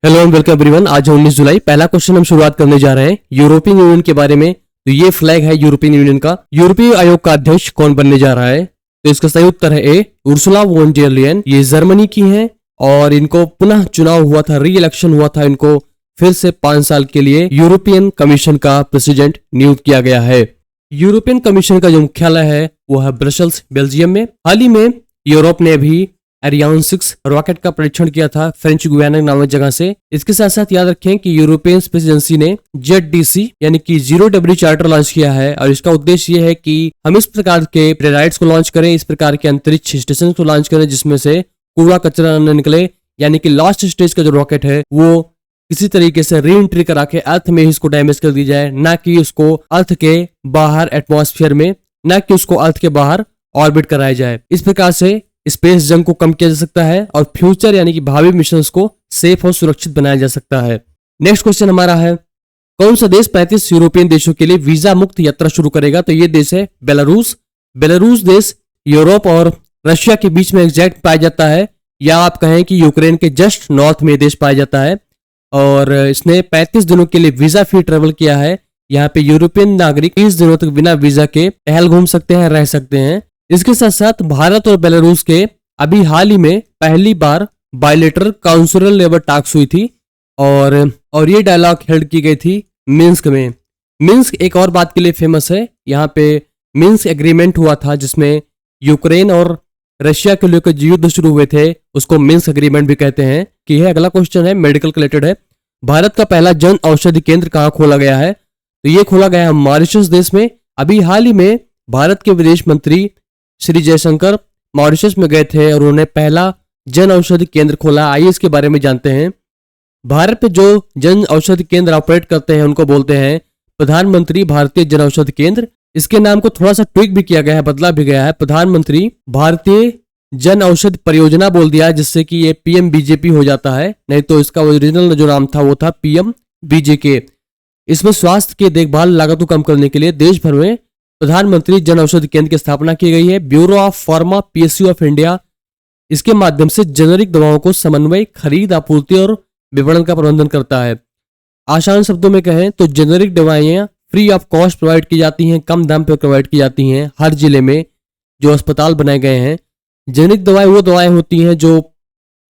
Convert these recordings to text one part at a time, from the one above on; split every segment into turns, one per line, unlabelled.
Hello and welcome everyone. आज है 19 जुलाई। पहला क्वेश्चन हम शुरुआत करने जा रहे हैं यूरोपियन यूनियन के बारे में। तो ये फ्लैग है यूरोपियन यूनियन का। यूरोपीय आयोग का अध्यक्ष कौन बनने जा रहा है? तो इसका सही उत्तर है ए, उर्सुला वॉन डेर लेयन। ये जर्मनी की हैं और इनको पुनः चुनाव हुआ था, री इलेक्शन हुआ था। इनको फिर से 5 साल के लिए यूरोपियन कमीशन का प्रेसिडेंट नियुक्त किया गया है। यूरोपियन कमीशन का जो मुख्यालय है वो है ब्रसल्स, बेल्जियम में। हाल ही में यूरोप ने भी एरियान 6 रॉकेट का परीक्षण किया था फ्रेंच गुयाना नामक जगह से। इसके साथ साथ याद रखें कि यूरोपियन स्पेस एजेंसी ने ZDC यानी कि जीरो डेब्री चार्टर लॉन्च किया है और इसका उद्देश्य ये है कि हम इस प्रकार के सैटेलाइट्स को लॉन्च करें, इस प्रकार के अंतरिक्ष स्टेशन को लॉन्च करें जिसमें से कूड़ा कचरा न निकले, यानी कि लास्ट स्टेज का जो रॉकेट है वो किसी तरीके से री एंट्री करा के अर्थ में ही इसको डैमेज कर दी जाए, ना कि उसको अर्थ के बाहर एटमॉस्फेयर में, ना कि उसको अर्थ के बाहर ऑर्बिट कराया जाए। इस प्रकार से स्पेस जंग को कम किया जा सकता है और फ्यूचर यानी कि भावी मिशंस को सेफ और सुरक्षित बनाया जा सकता है। नेक्स्ट क्वेश्चन हमारा है, कौन सा देश 35 यूरोपियन देशों के लिए वीजा मुक्त यात्रा शुरू करेगा? तो ये देश है बेलारूस। बेलारूस देश यूरोप और रशिया के बीच में एग्जैक्ट पाया जाता है, या आप कहें कि यूक्रेन के जस्ट नॉर्थ में देश पाया जाता है और इसने 35 दिनों के लिए वीजा फ्री ट्रेवल किया है। यहाँ पे यूरोपियन नागरिक 30 दिनों तक बिना वीजा के टहल घूम सकते हैं, रह सकते हैं। इसके साथ साथ भारत और बेलारूस के अभी हाल ही में पहली बार बायलेटरल काउंसुलर लेवल टॉक्स हुई थी और ये डायलॉग हेल्ड की गई थी मिन्स्क में। मिन्स्क एक और बात के लिए फेमस है। यहाँ पे मिन्स्क एग्रीमेंट हुआ था जिसमें यूक्रेन और रशिया के लेकर जो युद्ध शुरू हुए थे उसको मिन्स्क एग्रीमेंट भी कहते हैं। कि है अगला क्वेश्चन है मेडिकल रिलेटेड है। भारत का पहला जन औषधि केंद्र कहाँ खोला गया है? तो ये खोला गया है मॉरिशस देश में। अभी हाल ही में भारत के विदेश मंत्री श्री जयशंकर मॉरिशस में गए थे और उन्होंने पहला जन औषधि केंद्र खोला। आइए इसके बारे में जानते हैं। भारत में जो जन औषधि केंद्र ऑपरेट करते हैं उनको बोलते हैं प्रधानमंत्री भारतीय जन औषधि केंद्र। इसके नाम को थोड़ा सा ट्विक भी किया गया है, बदला भी गया है। प्रधानमंत्री भारतीय जन औषधि परियोजना बोल दिया जिससे कि ये PMBJP हो जाता है, नहीं तो इसका ओरिजिनल जो नाम था वो था PMBJK। इसमें स्वास्थ्य की देखभाल लागत को कम करने के लिए देश भर में प्रधानमंत्री जन औषधि केंद्र की स्थापना की गई है। Bureau of pharma PSU of India इसके माध्यम से जेनरिक दवाओं को समन्वय, खरीद, आपूर्ति और विपणन का प्रबंधन करता है। आसान शब्दों में कहें तो जेनरिक दवाइयां फ्री ऑफ कॉस्ट प्रोवाइड की जाती हैं, कम दाम पर प्रोवाइड की जाती हैं हर जिले में जो अस्पताल बनाए गए हैं। जेनरिक दवाएं वो दवाएं होती हैं जो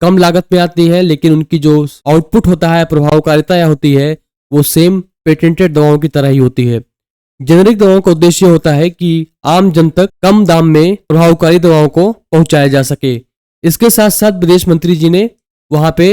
कम लागत में आती हैं लेकिन उनकी जो आउटपुट होता है, प्रभावकारिता होती है, वो सेम पेटेंटेड दवाओं की तरह ही होती है। जेनरिक दवाओं का उद्देश्य होता है कि आम जन तक कम दाम में प्रभावकारी दवाओं को पहुंचाया जा सके। इसके साथ साथ विदेश मंत्री जी ने वहां पे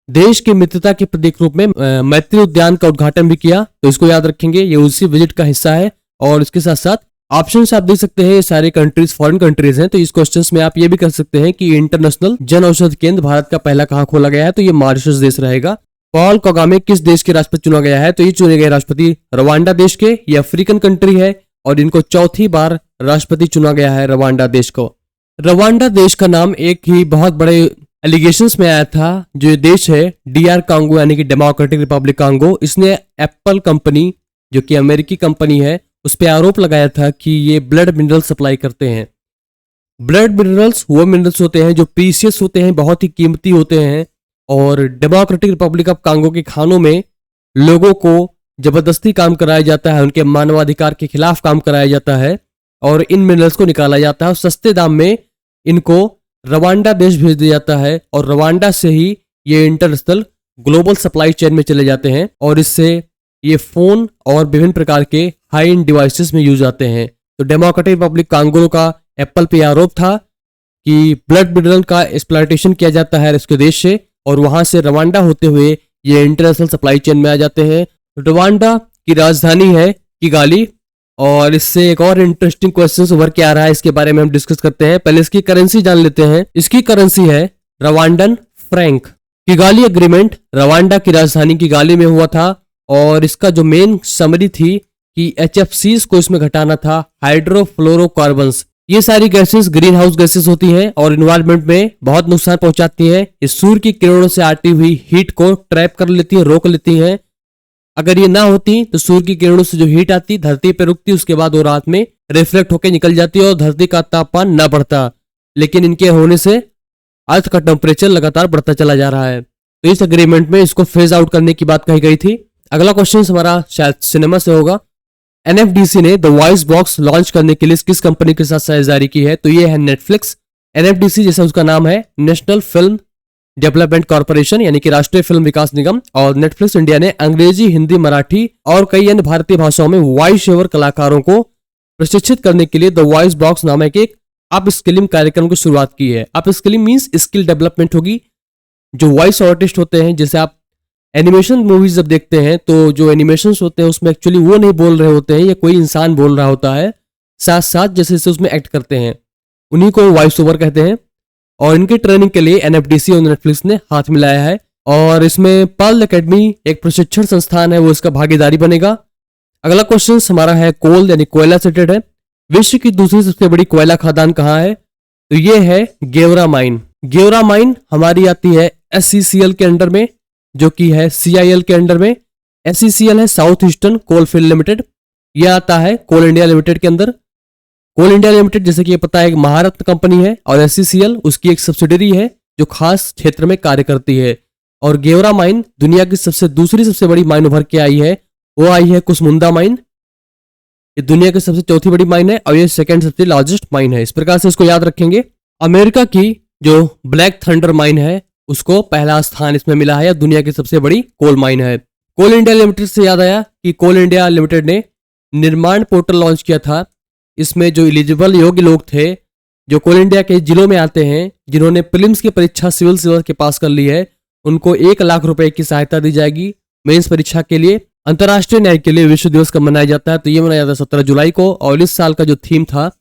देश की मित्रता के प्रतीक रूप में मैत्री उद्यान का उद्घाटन भी किया। तो इसको याद रखेंगे, ये उसी विजिट का हिस्सा है। और इसके साथ साथ ऑप्शन आप देख सकते हैं, ये सारे कंट्रीज फॉरेन कंट्रीज हैं। तो इस क्वेश्चन में आप ये भी कर सकते हैं कि इंटरनेशनल जन औषधि केंद्र भारत का पहला कहाँ खोला गया है? तो ये मॉरिशस देश रहेगा। पॉल कगामे किस देश के राष्ट्रपति चुना गया है? तो ये चुने गए राष्ट्रपति रवांडा देश के। ये अफ्रीकन कंट्री है और इनको चौथी बार राष्ट्रपति चुना गया है रवांडा देश को। रवांडा देश का नाम एक ही बहुत बड़े एलिगेशंस में आया था। जो देश है DR कांगो यानी कि डेमोक्रेटिक रिपब्लिक कांगो, इसने एप्पल कंपनी जो कि अमेरिकी कंपनी है उस पर आरोप लगाया था कि ये ब्लड मिनरल सप्लाई करते हैं। ब्लड मिनरल्स वो मिनरल्स होते हैं जो प्रीशियस होते हैं, बहुत ही कीमती होते हैं और डेमोक्रेटिक रिपब्लिक ऑफ कांगो के खानों में लोगों को जबरदस्ती काम कराया जाता है, उनके मानवाधिकार के खिलाफ काम कराया जाता है और इन मिनरल्स को निकाला जाता है और सस्ते दाम में इनको रवांडा देश भेज दिया जाता है और रवांडा से ही ये इंटरनेशनल ग्लोबल सप्लाई चेन में चले जाते हैं और इससे ये फोन और विभिन्न प्रकार के हाई एंड डिवाइसेस में यूज आते हैं। तो डेमोक्रेटिक रिपब्लिक कांगो का एप्पल पे आरोप था कि ब्लड मिनरल का एक्सप्लॉयटेशन किया जाता है इसके देश से और वहां से रवांडा होते हुए ये इंटरनेशनल सप्लाई चेन में आ जाते हैं। रवांडा की राजधानी है किगाली और इससे एक और इंटरेस्टिंग क्वेश्चन उभर के आ रहा है, इसके बारे में हम डिस्कस करते हैं। पहले इसकी करेंसी जान लेते हैं। इसकी करेंसी है Rwandan Frank. Kigali agreement Rwanda की राजधानी किगाली में हुआ था और इसका जो मेन समरी थी कि HFCs को इसमें घटाना था, हाइड्रोफ्लोरोकार्बन्स। ये सारी गैसेस ग्रीन हाउस गैसेस होती हैं और इन्वायरमेंट में बहुत नुकसान पहुंचाती हैं। ये सूर्य की किरणों से आती हुई हीट को ट्रैप कर लेती हैं, रोक लेती हैं। अगर ये ना होती तो सूर्य की किरणों से जो हीट आती धरती पे रुकती, उसके बाद वो रात में रिफ्लेक्ट होकर निकल जाती और धरती का तापमान ना बढ़ता। लेकिन इनके होने से अर्थ का टेम्परेचर लगातार बढ़ता चला जा रहा है। तो इस एग्रीमेंट में इसको फेज आउट करने की बात कही गई थी। अगला क्वेश्चन हमारा शायद सिनेमा से होगा। एनएफडीसी ने द वॉइस बॉक्स लॉन्च करने के लिए किस कंपनी के साथ साझेदारी की है? तो ये है नेटफ्लिक्स। एनएफडीसी जैसा उसका नाम है, नेशनल फिल्म डेवलपमेंट कॉर्पोरेशन यानी कि राष्ट्रीय फिल्म विकास निगम, और नेटफ्लिक्स इंडिया ने अंग्रेजी, हिंदी, मराठी और कई अन्य भारतीय भाषाओं में वॉइस ओवर कलाकारों को प्रशिक्षित करने के लिए द वॉइस बॉक्स नामक एक अप स्किलिंग कार्यक्रम की शुरुआत की है। Up skilling means skill development होगी। जो वॉइस आर्टिस्ट होते हैं, जैसे आप एनिमेशन मूवीज जब देखते हैं तो जो एनिमेशन होते हैं उसमें एक्चुअली वो नहीं बोल रहे होते हैं, या कोई इंसान बोल रहा होता है, साथ साथ जैसे जैसे उसमें एक्ट करते हैं, उन्हीं को वॉइस ओवर कहते हैं। और इनकी ट्रेनिंग के लिए एनएफडीसी और नेटफ्लिक्स ने हाथ मिलाया है, और इसमें पर्ल एकेडमी एक प्रशिक्षण संस्थान है, वो इसका भागीदारी बनेगा। अगला क्वेश्चन हमारा है कोल यानी कोयला से रिलेटेड है। विश्व की दूसरी सबसे बड़ी कोयला खदान कहाँ है? तो ये है गेवरा माइन। गेवरा माइन हमारी आती है एससीसीएल के अंडर में, जो कि है सीआईएल के अंडर में। एससीसीएल है साउथ ईस्टर्न कोलफील्ड लिमिटेड, यह आता है कोल इंडिया लिमिटेड के अंदर। कोल इंडिया लिमिटेड जैसे कि ये पता है एक महारत्न कंपनी है, और एससीसीएल उसकी एक सब्सिडरी है जो खास क्षेत्र में कार्य करती है। और गेवरा माइन दुनिया की दूसरी सबसे बड़ी माइन उभर के आई है, वो आई है कुसमुंदा माइन। ये दुनिया की सबसे चौथी बड़ी माइन है, और ये सेकंड सबसे लार्जेस्ट माइन है। इस प्रकार से इसको याद रखेंगे। अमेरिका की जो ब्लैक थंडर माइन है उसको पहला स्थान इसमें मिला है, दुनिया की सबसे बड़ी कोल माइन है। कोल इंडिया लिमिटेड से याद आया कि कोल इंडिया लिमिटेड ने निर्माण पोर्टल लॉन्च किया था। इसमें जो एलिजिबल योग्य लोग थे जो कोल इंडिया के जिलों में आते हैं, जिन्होंने प्रीलिम्स की परीक्षा सिविल सर्विस के पास कर ली है, उनको 1 लाख रुपए की सहायता दी जाएगी मेंस परीक्षा के लिए। अंतर्राष्ट्रीय न्याय के लिए विश्व दिवस कब मनाया जाता है? तो ये मनाया जाता है 17 जुलाई को, और इस साल का जो थीम था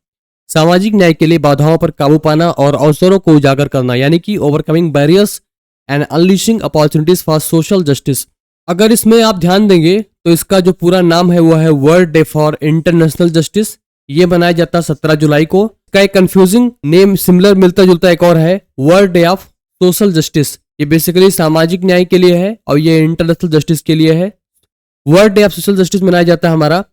सामाजिक न्याय के लिए बाधाओं पर काबू पाना और अवसरों को उजागर करना, यानी कि overcoming barriers and unleashing opportunities for social justice. अगर इसमें आप ध्यान देंगे तो इसका जो पूरा नाम है वो है world day for international justice. ये मनाया जाता है 17 जुलाई को। इसका एक कंफ्यूजिंग नेम सिमिलर मिलता जुलता एक और है, world day of social justice. ये बेसिकली सामाजिक न्याय के लिए है और ये इंटरनेशनल जस्टिस के लिए है। World day of social justice मनाया जाता है हमारा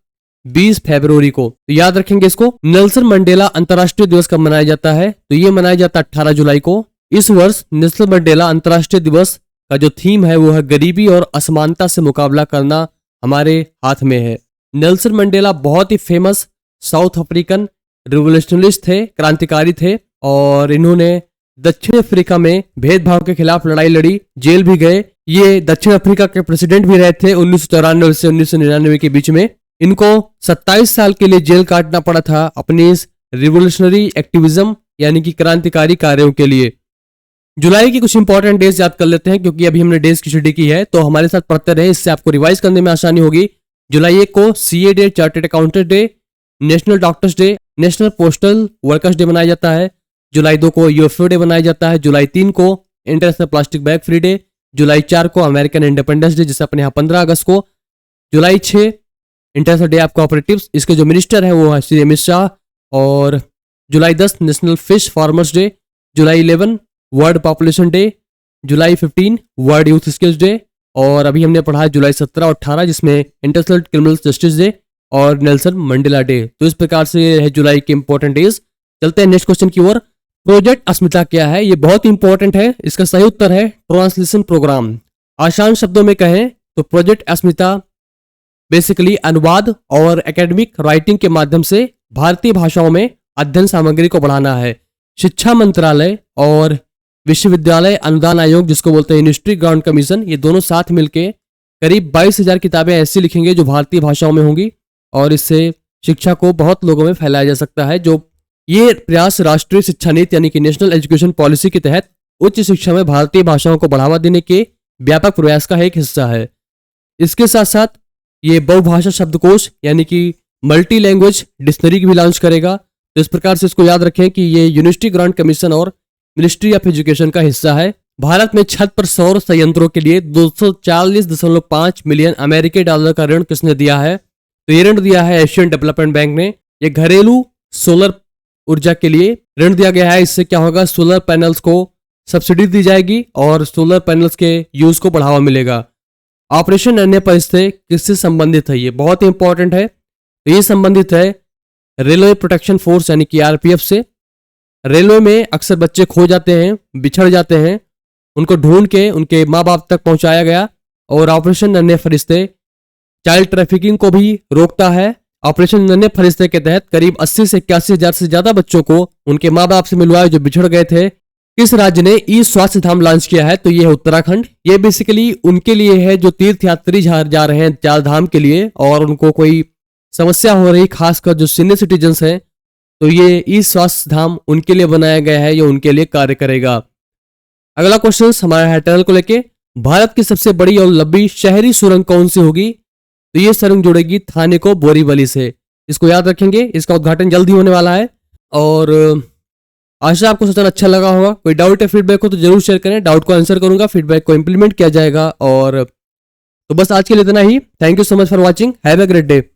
20 फरवरी को, तो याद रखेंगे इसको। नेल्सन मंडेला अंतर्राष्ट्रीय दिवस कब मनाया जाता है? तो ये मनाया जाता है 18 जुलाई को। इस वर्ष नेल्सन मंडेला अंतर्राष्ट्रीय दिवस का जो थीम है वो है गरीबी और असमानता से मुकाबला करना हमारे हाथ में है। नेल्सन मंडेला बहुत ही फेमस साउथ अफ्रीकन रिवोल्यूशनरिस्ट थे, क्रांतिकारी थे, और इन्होंने दक्षिण अफ्रीका में भेदभाव के खिलाफ लड़ाई लड़ी, जेल भी गए। ये दक्षिण अफ्रीका के प्रेसिडेंट भी रहे थे 1994 से 1999 के बीच में। इनको 27 साल के लिए जेल काटना पड़ा था अपनी इस रिवोल्यूशनरी एक्टिविज्म यानी कि क्रांतिकारी कार्यों के लिए। जुलाई की कुछ इंपॉर्टेंट डेज याद कर लेते हैं, क्योंकि अभी हमने डेज की स्टडी की है, तो हमारे साथ पढ़ते रहे, इससे आपको रिवाइज करने में आसानी होगी। जुलाई 1 को CA day, chartered accountant day, national doctors day, national postal workers day मनाया जाता है। जुलाई 2 को यूएफओ डे मनाया जाता है। जुलाई 3 को international plastic bag free day. जुलाई 4 को अमेरिकन इंडिपेंडेंस डे, जिसे अपने यहाँ 15 अगस्त को। जुलाई 6 इंटरनेशनल डे ऑफ कोऑपरेटिव्स, इसके जो मिनिस्टर हैं वो है श्री अमित शाह। और जुलाई 10 नेशनल फिश फार्मर्स डे। जुलाई 11 वर्ल्ड पॉपुलेशन डे। जुलाई 15 वर्ल्ड यूथ स्किल्स डे। और अभी हमने पढ़ा है जुलाई 17 और 18 जिसमें इंटरनेशनल क्रिमिनल जस्टिस डे और नेल्सन मंडेला डे। तो इस प्रकार से है जुलाई के इंपॉर्टेंट डेज। चलते हैं नेक्स्ट क्वेश्चन की ओर। प्रोजेक्ट अस्मिता क्या है? ये बहुत इंपॉर्टेंट है। इसका सही उत्तर है ट्रांसलेशन प्रोग्राम। आसान शब्दों में कहें तो प्रोजेक्ट अस्मिता बेसिकली अनुवाद और एकेडमिक राइटिंग के माध्यम से भारतीय भाषाओं में अध्ययन सामग्री को बढ़ाना है। शिक्षा मंत्रालय और विश्वविद्यालय अनुदान आयोग, जिसको बोलते हैं यूनिवर्सिटी ग्रांट कमीशन, ये दोनों साथ मिलकर करीब 22,000 किताबें ऐसी लिखेंगे जो भारतीय भाषाओं में होंगी, और इससे शिक्षा को बहुत लोगों में फैलाया जा सकता है। जो ये प्रयास राष्ट्रीय शिक्षा नीति यानी कि नेशनल एजुकेशन पॉलिसी के तहत उच्च शिक्षा में भारतीय भाषाओं को बढ़ावा देने के व्यापक प्रयास का एक हिस्सा है। इसके साथ साथ ये बहुभाषा शब्दकोश यानी कि मल्टी लैंग्वेज डिक्शनरी भी लॉन्च करेगा। तो इस प्रकार से इसको याद रखें कि ये यूनिवर्सिटी ग्रांट कमीशन और मिनिस्ट्री ऑफ एजुकेशन का हिस्सा है। भारत में छत पर सौर संयंत्रों के लिए 240.5 मिलियन अमेरिकी डॉलर का ऋण किसने दिया है? तो ये ऋण दिया है एशियन डेवलपमेंट बैंक ने। ये घरेलू सोलर ऊर्जा के लिए ऋण दिया गया है। इससे क्या होगा, सोलर पैनल्स को सब्सिडी दी जाएगी और सोलर पैनल्स के यूज को बढ़ावा मिलेगा। ऑपरेशन अन्य परिस्थिति किससे संबंधित है? ये बहुत ही इंपॉर्टेंट है। तो ये संबंधित है रेलवे प्रोटेक्शन फोर्स यानी कि आरपीएफ से। रेलवे में अक्सर बच्चे खो जाते हैं, बिछड़ जाते हैं, उनको ढूंढ के उनके माँ बाप तक पहुंचाया गया। और ऑपरेशन नन्हे फरिश्ते चाइल्ड ट्रैफिकिंग को भी रोकता है। ऑपरेशन नन्हे फरिश्ते के तहत करीब 80 से 81 हजार से ज्यादा बच्चों को उनके माँ बाप से मिलवाया जो बिछड़ गए थे। किस राज्य ने ई स्वास्थ्य धाम लॉन्च किया है? तो ये है उत्तराखंड। ये बेसिकली उनके लिए है जो तीर्थयात्री जा रहे हैं चार धाम के लिए और उनको कोई समस्या हो रही, खासकर जो सीनियर सिटीजन्स हैं, तो ये ई स्वास्थ्य धाम उनके लिए बनाया गया है, ये उनके लिए कार्य करेगा। अगला क्वेश्चन हमारा है टनल को लेके, भारत की सबसे बड़ी और लंबी शहरी सुरंग कौन सी होगी? तो ये सुरंग जुड़ेगी थाने को बोरीवली से। इसको याद रखेंगे, इसका उद्घाटन जल्द ही होने वाला है। और आशा आपको सेशन अच्छा लगा होगा। कोई डाउट या फीडबैक हो तो जरूर शेयर करें, डाउट को आंसर करूंगा, फीडबैक को इंप्लीमेंट किया जाएगा। और तो बस आज के लिए इतना ही। Thank you so much for watching, have a great day.